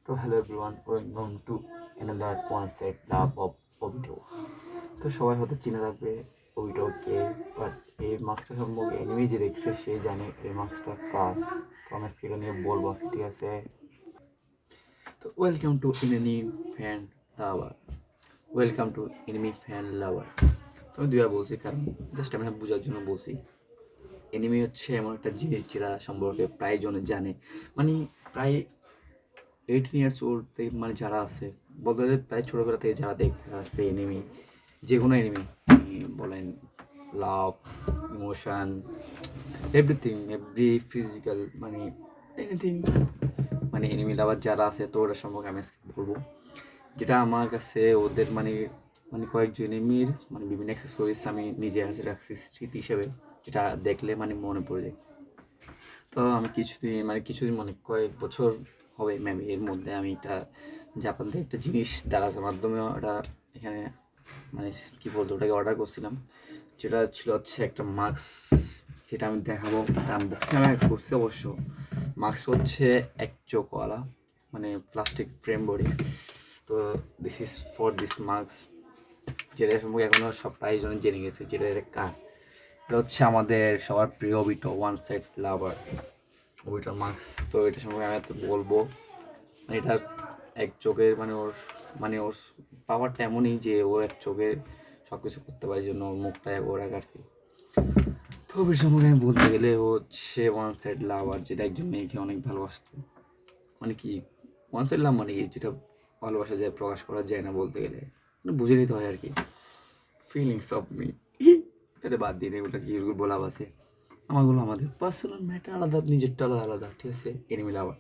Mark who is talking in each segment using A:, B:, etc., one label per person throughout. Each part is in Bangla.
A: তো hello everyone, welcome to another one set love of Obito. তো সবাই হয়তো চিনে থাকবে ওবিটোকে, বাট এই মাস্কটা সম্পর্কে এনিমি যে দেখছে সে জানে এই মাস্কটা কার। তো আমি আজকে এটা নিয়ে বলবো, ঠিক আছে? তো welcome to anime fan lover, welcome to anime fan lover. তো আমি দুইবার বলছি কারণ জাস্ট আমি বোঝার জন্য বলছি। এনিমি হচ্ছে এমন একটা জিনিস যেটা সম্পর্কে প্রায় জনে জানে, মানে প্রায় 18 ইয়ার্স ওল্ড থেকে, মানে যারা আছে বলতে গেলে প্রায় ছোটোবেলা থেকে যারা দেখে আসছে এনিমি, যে কোনো এনিমি বলেন, লাভ, ইমোশন, এভরিথিং, এভরি ফিজিক্যাল, মানে এনিথিং, মানে এনিমি লাভার যারা আছে, তো ওরা সম্পর্কে আমি আজকে বলবো যেটা আমার কাছে ওদের মানে মানে কয়েকজন এনিমির মানে বিভিন্ন অ্যাক্সেসরিজ আমি নিজে হাতে রাখছি স্মৃতি হিসেবে, যেটা দেখলে মানে মনে পড়ে যায়। তো আমি কিছুদিন মানে কয়েক বছর হবে ম্যাম, এর মধ্যে আমি এটা জাপান থেকে একটা জিনিস দারাজের মাধ্যমে ওটা এখানে মানে কী বলতো ওটাকে অর্ডার করছিলাম, যেটা ছিল হচ্ছে একটা মাস্ক, যেটা আমি দেখাবো। আনবক্সিং আমি করছি অবশ্য। মাস্ক হচ্ছে এক চোখওয়ালা, মানে প্লাস্টিক ফ্রেম বডি। তো this is for this mask, যেটা সম্পর্কে এখনও সব প্রায় জন জেনে গেছে, যেটা কার। এটা হচ্ছে আমাদের সবার প্রিয় ওবিটো ওয়ান সেট লাভার ওইটার মাস্ক। তো এটা সম্পর্কে আমি এত বলবো, মানে এটার এক চোখের মানে ওর পাওয়ারটা এমনই যে ওর এক চোখে সব কিছু করতে পারে, জন্য ওর মুখটা ওর এক আর কি। তো ওই সম্পর্কে আমি বলতে গেলে ও হচ্ছে ওয়ান সাইড লাভার, যেটা একজন মেয়েকে অনেক ভালোবাসতো। মানে কি ওয়ান সাইড লাভ মানে কি, যেটা ভালোবাসা যায় প্রকাশ করা যায় না, বলতে গেলে মানে বুঝে নিতে হয় আর কি। ফিলিংস অফ মি, এটা বাদ দিয়ে এগুলো কি বলা আছে, আমারগুলো আমাদের পার্সোনাল ম্যাটার, আলাদা, নিজেরটা আলাদা আলাদা, ঠিক আছে? এনিমি লাভার।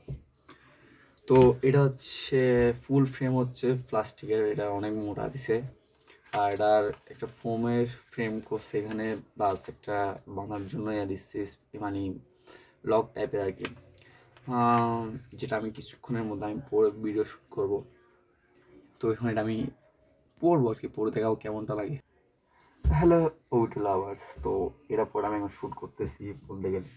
A: তো এটা হচ্ছে ফুল ফ্রেম হচ্ছে প্লাস্টিকের, এটা অনেক মোটা দিছে। আর এটার একটা ফোমের ফ্রেম করছে এখানে, প্লাস একটা বাঁধার জন্য দিচ্ছে মানে লক টাইপের আর কি, যেটা আমি কিছুক্ষণের মধ্যে আমি পরে ভিডিও শ্যুট করবো। তো এখানে এটা আমি পরবো আর কি, পরে দেখাবো কেমনটা লাগে। হ্যালো ওবিটো লাভার্স, তো এটা পরে আমি এখন শ্যুট করতেছি বলতে গেলে।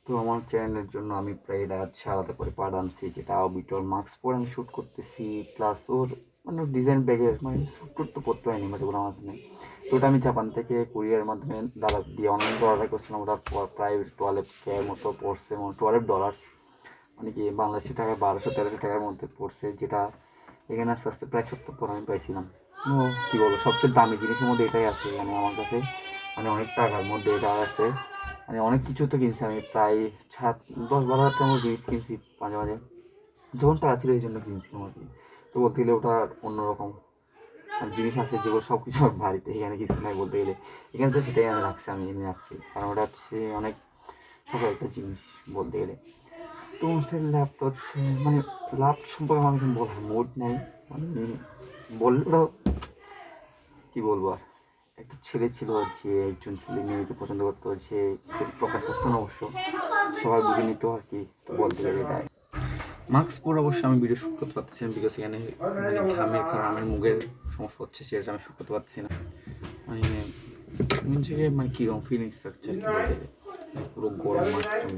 A: তো আমার চ্যানেলের জন্য আমি প্রায় এটা আলাদা করে পার্ট আনছি, যেটা ওবিটোর মাস্ক পরে আমি শ্যুট করতেছি, প্লাস ওর মানে ডিজাইন ব্যাগের মানে শ্যুট তো করতে হয়নি, মানে কোনো মাঝে নেই। তো ওটা আমি জাপান থেকে কুরিয়ার মাধ্যমে দারাজ দিয়ে অনলাইন অর্ডার করছিলাম। ওটা প্রায় 12K মতো পড়ছে, $12, মানে কি বাংলাদেশি টাকায় 1200-1300 টাকার মধ্যে পড়ছে, যেটা এখানে আস্তে আস্তে প্রায় 70 আমি পাইছিলাম। ও কী বলবো, সবচেয়ে দামি জিনিসের মধ্যে এটাই আছে মানে আমার কাছে, মানে অনেক টাকার মধ্যে এটা আছে। মানে অনেক কিছু তো কিনছি আমি, প্রায় 10-12 হাজার টাকার মতো জিনিস কিনছি মাঝে মাঝে, যখন টাকা ছিল এই জন্য কিনছিলাম আর কি। তো বলতে গেলে ওটা অন্যরকম জিনিস আছে, যেগুলো সব কিছু আমার বাড়িতে, এখানে কিছু নাই বলতে গেলে। এখানে তো সেটাই আমি রাখছি, আমি এনে রাখছি, কারণ ওটা হচ্ছে অনেক ছোটো একটা জিনিস বলতে গেলে। তো হচ্ছে ল্যাপটপ হচ্ছে মানে ল্যাপটপ সম্পর্কে আমার এখন বলার মুড নেই, মানে বললেও কী বলবো আর। একটা ছেলে ছিল, যে একজন ছেলে মেয়েকে পছন্দ করতো, যে প্রকাশ করতো না অবশ্য, সবাই বুঝে নিত আর কি। তো বলতে গেলে এটা মাস্ক পরে অবশ্য আমি ভিডিও শ্যুট করতে পারতেছি না, বিকজ এখানে মানে ঘামের কারণে আমার মুখের সমস্যা হচ্ছে, সেটা আমি শ্যুট করতে পারতেছি না। মানে জায়গায় মানে কীরকম ফিলিংস থাকছে আর কি, বলতে গেলে পুরো গরম মাস্কটা।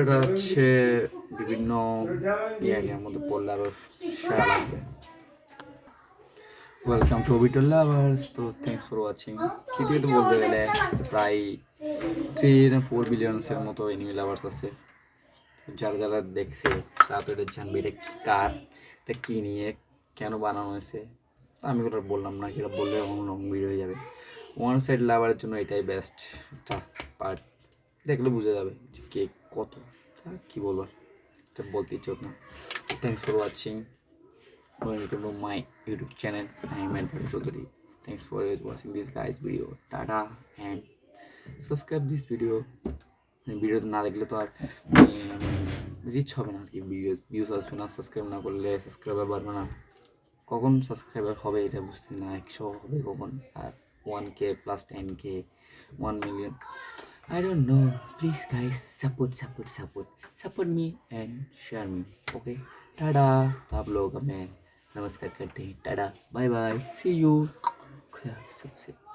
A: এটা হচ্ছে বিভিন্ন ইয়ার মধ্যে পড়লে আরও সেরা লাগবে। Welcome to Obito lovers. তো থ্যাংকস ফর ওয়াচিং। পৃথিবীতে বলতে গেলে প্রায় 3-4 বিলিয়নসের মতো এনিমি লাভার্স আছে। যারা যারা দেখছে তারা তো এটা জানবে এটা কার, এটা কী নিয়ে কেন বানানো হয়েছে। আমি ওটা বললাম না, এটা বললে অন্য ভিডিও হয়ে যাবে। ওয়ান সাইড লাভারের জন্য এটাই বেস্ট একটা পার্ট, দেখলে বোঝা যাবে যে কে কত, কী বলবো, এটা বলতে ইচ্ছে হতো না। Thanks for watching, going to know my YouTube channel. I am Edward Chaudhary. Thanks for watching this guy's video. Tata and subscribe this video. ভিডিওতে না দেখলে তো আর রিচ হবে না আর কি, ভিউজ আসবে না। সাবস্ক্রাইব না করলে সাবস্ক্রাইবার বাড়বে না, কখন সাবস্ক্রাইবার হবে এটা বুঝতে না, 100 হবে কখন, আর 1K plus 10K 1 million, I don't know. Please guys, support me and share me, okay? Tata. तो आप लोग हमें नमस्कार करते हैं, tata, bye bye, see you, खुदा सबसे।